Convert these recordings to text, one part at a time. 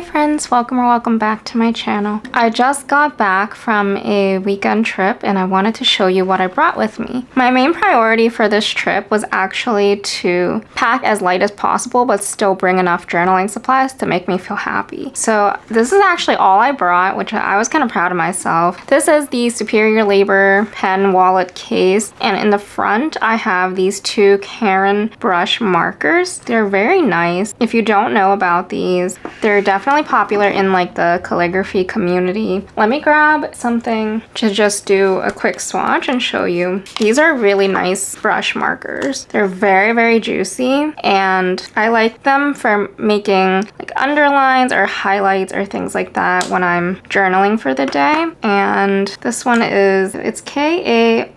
Hey friends, welcome back to my channel. I just got back from a weekend trip and I wanted to show you what I brought with me. My main priority for this trip was actually to pack as light as possible but still bring enough journaling supplies to make me feel happy. So this is actually all I brought, which I was kind of proud of myself. This is the Superior Labor pen wallet case, and in the front I have these two Caron brush markers. They're very nice. If you don't know about these, they're definitely popular in like the calligraphy community. Let me grab something to just do a quick swatch and show you. These are really nice brush markers. They're very juicy, and I like them for making like underlines or highlights or things like that when I'm journaling for the day. And this one it's K-A-R-I-N,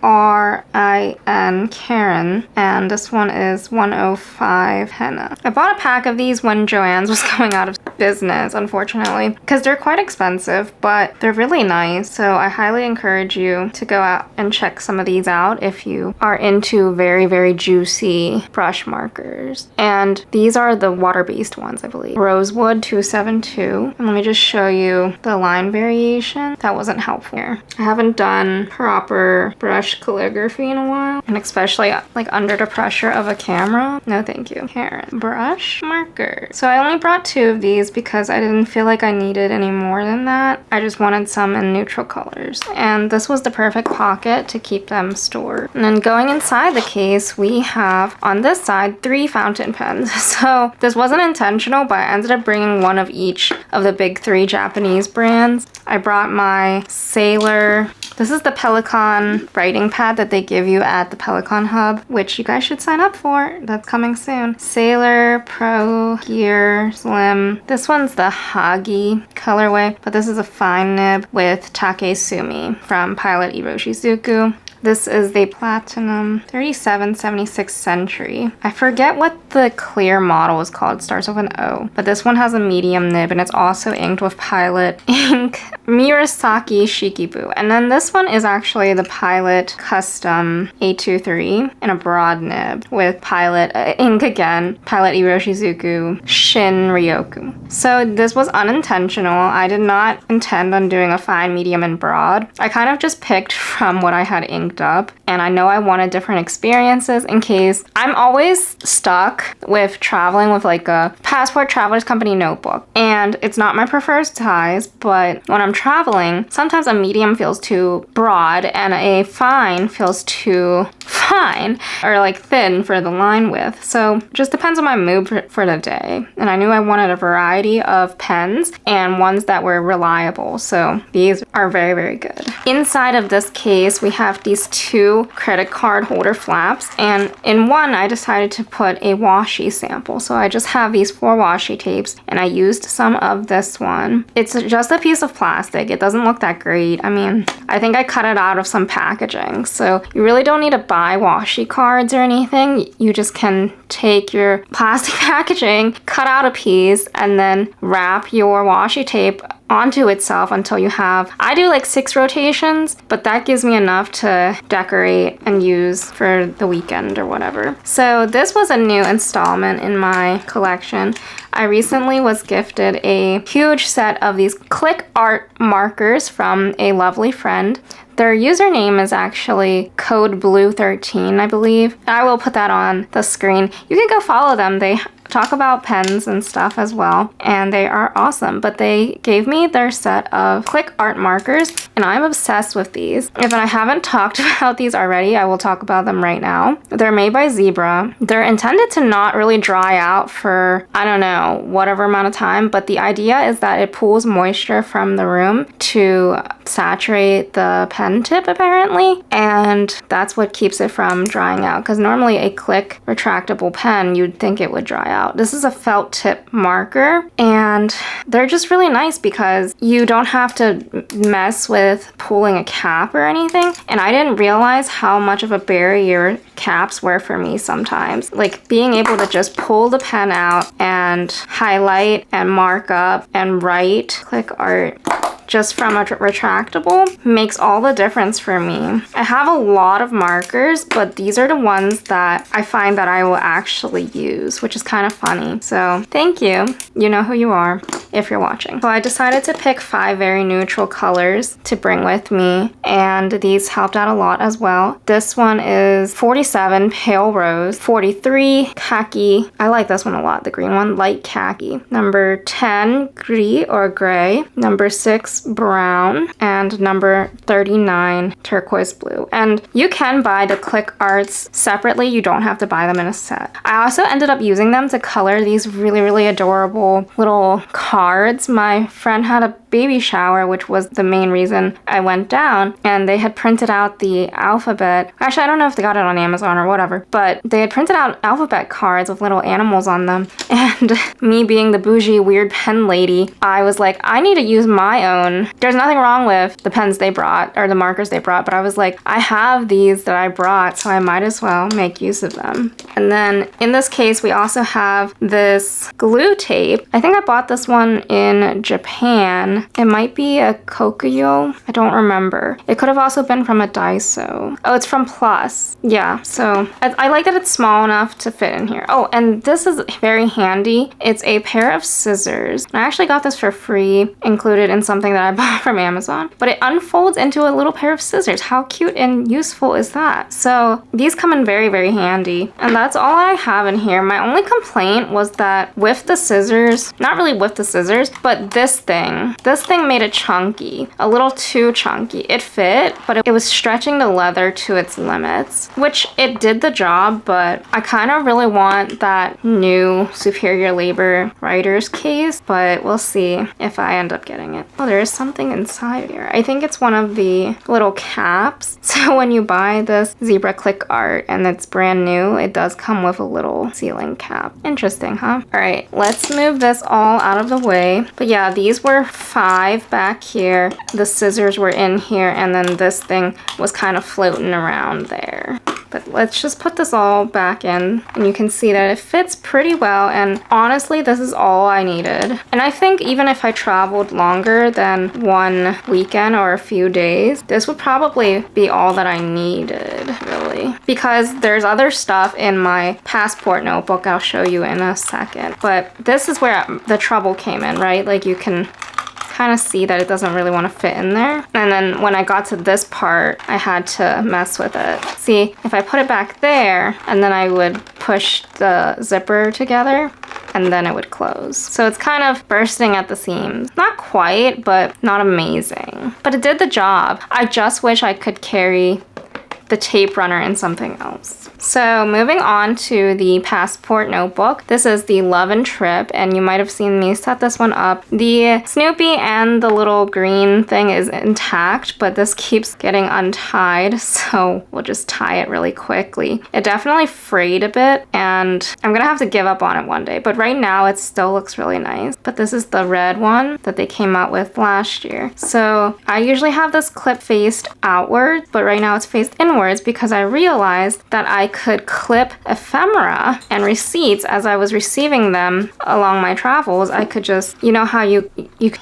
Caron, and this one is 105 henna. I bought a pack of these when Joann's was going out of business, unfortunately, because they're quite expensive, but they're really nice. So I highly encourage you to go out and check some of these out if you are into very juicy brush markers. And these are the water-based ones, I believe. Rosewood 272. And let me just show you the line variation. That wasn't helpful here. I haven't done proper brush calligraphy in a while, and especially like under the pressure of a camera. No thank you. Caron brush marker. So I only brought two of these because I didn't feel like I needed any more than that. I just wanted some in neutral colors, and this was the perfect pocket to keep them stored. And then going inside the case, we have on this side 3 fountain pens. So this wasn't intentional, but I ended up bringing one of each of the big 3 Japanese brands. I brought my Sailor. This is the Pelican writing pad that they give you at the Pelican Hub, which you guys should sign up for. That's coming soon. Sailor Pro Gear Slim. This one's the Hagi colorway, but this is a fine nib with Takesumi from Pilot Iroshizuku. This is the Platinum 3776 Century. I forget what the clear model is called. It starts with an O. But this one has a medium nib, and it's also inked with Pilot ink Murasaki Shikibu. And then this one is actually the Pilot Custom 823 in a broad nib with Pilot ink again, Pilot Iroshizuku Shin-Ryoku. So this was unintentional. I did not intend on doing a fine, medium, and broad. I kind of just picked from what I had inked up, and I know I wanted different experiences in case I'm always stuck with traveling with like a Passport Travelers Company notebook, and it's not my preferred size, but when I'm traveling, sometimes a medium feels too broad and a fine feels too fine or like thin for the line width. So just depends on my mood for the day, and I knew I wanted a variety of pens and ones that were reliable, so these are very good. Inside of this case, we have these 2 credit card holder flaps, and in one I decided to put a washi sample. So I just have these 4 washi tapes, and I used some of this one. It's just a piece of plastic. It doesn't look that great. I mean, I think I cut it out of some packaging, so you really don't need to buy washi cards or anything. You just can take your plastic packaging, cut out a piece, and then wrap your washi tape onto itself until you have, I do like 6 rotations, but that gives me enough to decorate and use for the weekend or whatever. So this was a new installment in my collection. I recently was gifted a huge set of these click art markers from a lovely friend. Their username is actually CodeBlue13, I believe. I will put that on the screen. You can go follow them. They talk about pens and stuff as well, and they are awesome. But they gave me their set of click art markers, and I'm obsessed with these. If I haven't talked about these already, I will talk about them right now. They're made by Zebra. They're intended to not really dry out for, I don't know, whatever amount of time, but the idea is that it pulls moisture from the room to saturate the pen tip apparently, and that's what keeps it from drying out, because normally a click retractable pen, you'd think it would dry out. This is a felt tip marker, and they're just really nice because you don't have to mess with pulling a cap or anything, and I didn't realize how much of a barrier caps were for me sometimes. Like being able to just pull the pen out and highlight and mark up and write click art just from a retractable makes all the difference for me. I have a lot of markers, but these are the ones that I find that I will actually use, which is kind of funny. So thank you. You know who you are if you're watching. So I decided to pick 5 very neutral colors to bring with me, and these helped out a lot as well. This one is 47 pale rose, 43 khaki. I like this one a lot, the green one, light khaki. Number 10 gris or gray, number 6 brown, and number 39 turquoise blue. And you can buy the Clickarts separately. You don't have to buy them in a set. I also ended up using them to color these really adorable little cards. My friend had a baby shower, which was the main reason I went down, and they had printed out the alphabet. Actually, I don't know if they got it on Amazon or whatever, but they had printed out alphabet cards with little animals on them. And me being the bougie weird pen lady, I was like, I need to use my own. There's nothing wrong with the pens they brought or the markers they brought, but I was like, I have these that I brought, so I might as well make use of them. And then in this case, we also have this glue tape. I think I bought this one in Japan. It might be a Kokuyo. I don't remember. It could have also been from a Daiso. Oh, it's from Plus. Yeah, so I like that it's small enough to fit in here. Oh, and this is very handy. It's a pair of scissors. I actually got this for free, included in something that I bought from Amazon, but it unfolds into a little pair of scissors. How cute and useful is that? So these come in very handy, and that's all I have in here. My only complaint was that with the scissors, not really with the scissors, but this thing made it chunky, a little too chunky. It fit, but it was stretching the leather to its limits, which it did the job, but I kind of really want that new Superior Labor writer's case, but we'll see if I end up getting it. Oh, there is something inside here. I think it's one of the little caps. So when you buy this Zebra Clickart and it's brand new, it does come with a little sealing cap. Interesting, huh? All right, let's move this all out of the way. But yeah, these were 5 back here. The scissors were in here, and then this thing was kind of floating around there. But let's just put this all back in, and you can see that it fits pretty well, and honestly, this is all I needed. And I think even if I traveled longer than one weekend or a few days, this would probably be all that I needed, really. Because there's other stuff in my passport notebook I'll show you in a second. But this is where the trouble came in, right? Like, you can kind of see that it doesn't really want to fit in there. And then when I got to this part, I had to mess with it. See, if I put it back there, and then I would push the zipper together, and then it would close. So it's kind of bursting at the seams. Not quite, but not amazing. But it did the job. I just wish I could carry the tape runner in something else. So moving on to the passport notebook. This is the Love and Trip, and you might have seen me set this one up. The Snoopy and the little green thing is intact, but this keeps getting untied, so we'll just tie it really quickly. It definitely frayed a bit, and I'm gonna have to give up on it one day, but right now it still looks really nice. But this is the red one that they came out with last year. So I usually have this clip faced outward, but right now it's faced inwards because I realized that I could clip ephemera and receipts as I was receiving them along my travels. I could just, you know how you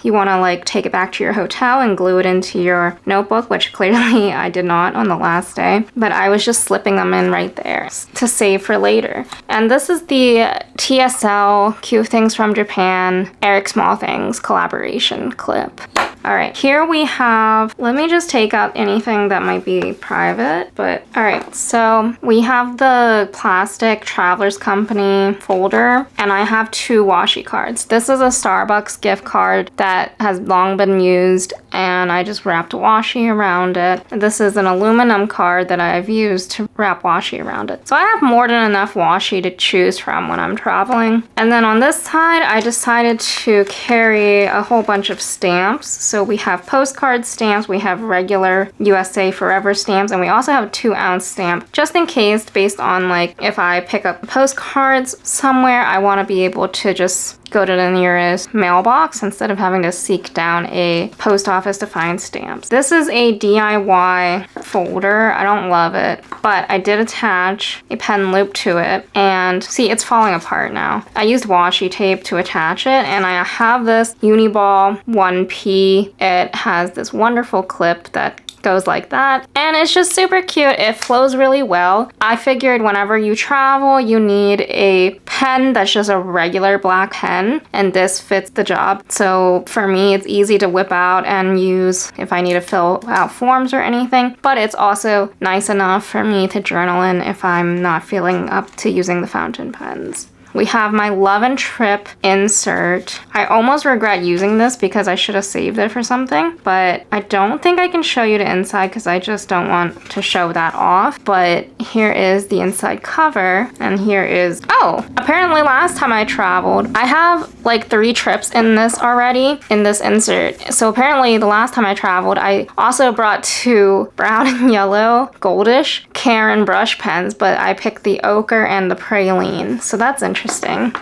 want to like take it back to your hotel and glue it into your notebook, which clearly I did not on the last day, but I was just slipping them in right there to save for later. And this is the TSL Cute Things from Japan Eric Small Things collaboration clip. All right, here we have, let me just take out anything that might be private, but all right, so we have the plastic Travelers Company folder, and I have 2 washi cards. This is a Starbucks gift card that has long been used, and I just wrapped washi around it. This is an aluminum card that I've used to wrap washi around it. So I have more than enough washi to choose from when I'm traveling. And then on this side, I decided to carry a whole bunch of stamps. So we have postcard stamps, we have regular USA Forever stamps, and we also have a 2-ounce stamp, just in case, based on like if I pick up postcards somewhere, I want to be able to just go to the nearest mailbox instead of having to seek down a post office to find stamps. This is a DIY folder. I don't love it, but I did attach a pen loop to it, and see, it's falling apart now. I used washi tape to attach it, and I have this Uniball 1P. It has this wonderful clip that goes like that, and it's just super cute. It flows really well. I figured whenever you travel, you need a pen that's just a regular black pen, and this fits the job. So for me, it's easy to whip out and use if I need to fill out forms or anything, but it's also nice enough for me to journal in if I'm not feeling up to using the fountain pens. We have my Love and Trip insert. I almost regret using this because I should have saved it for something, but I don't think I can show you the inside because I just don't want to show that off. But here is the inside cover, and here is, oh, apparently last time I traveled, I have like 3 trips in this already, in this insert. So apparently the last time I traveled, I also brought 2 brown and yellow goldish Karen brush pens, but I picked the ochre and the praline. So that's interesting.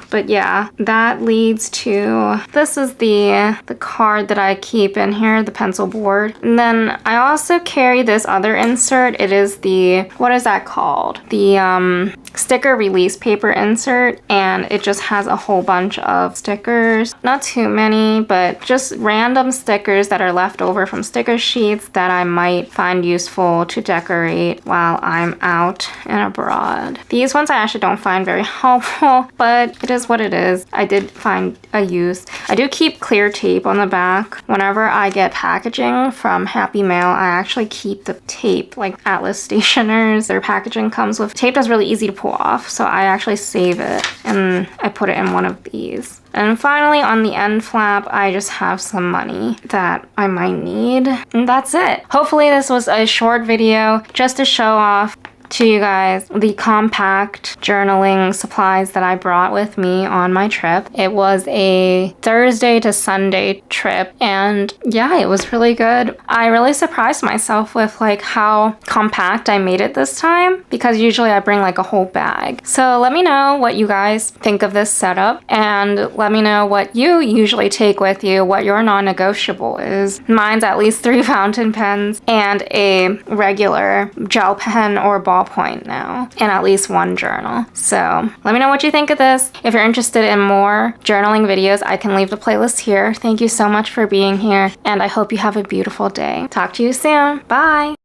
But yeah, that leads to, this is the card that I keep in here, the pencil board. And then I also carry this other insert. It is the, what is that called? The sticker release paper insert, and it just has a whole bunch of stickers. Not too many, but just random stickers that are left over from sticker sheets that I might find useful to decorate while I'm out and abroad. These ones I actually don't find very helpful, but it is what it is. I did find a use. I do keep clear tape on the back. Whenever I get packaging from Happy Mail, I actually keep the tape, like Atlas Stationers. Their packaging comes with tape that's really easy to pull off, so I actually save it and I put it in one of these. And finally, on the end flap, I just have some money that I might need, and that's it. Hopefully this was a short video just to show off to you guys the compact journaling supplies that I brought with me on my trip. It was a Thursday to Sunday trip, and yeah, it was really good. I really surprised myself with like how compact I made it this time, because usually I bring like a whole bag. So let me know what you guys think of this setup, and let me know what you usually take with you, what your non-negotiable is. Mine's at least 3 fountain pens and a regular gel pen or ballpoint now, and at least 1 journal. So let me know what you think of this. If you're interested in more journaling videos, I can leave the playlist here. Thank you so much for being here, and I hope you have a beautiful day. Talk to you soon. Bye!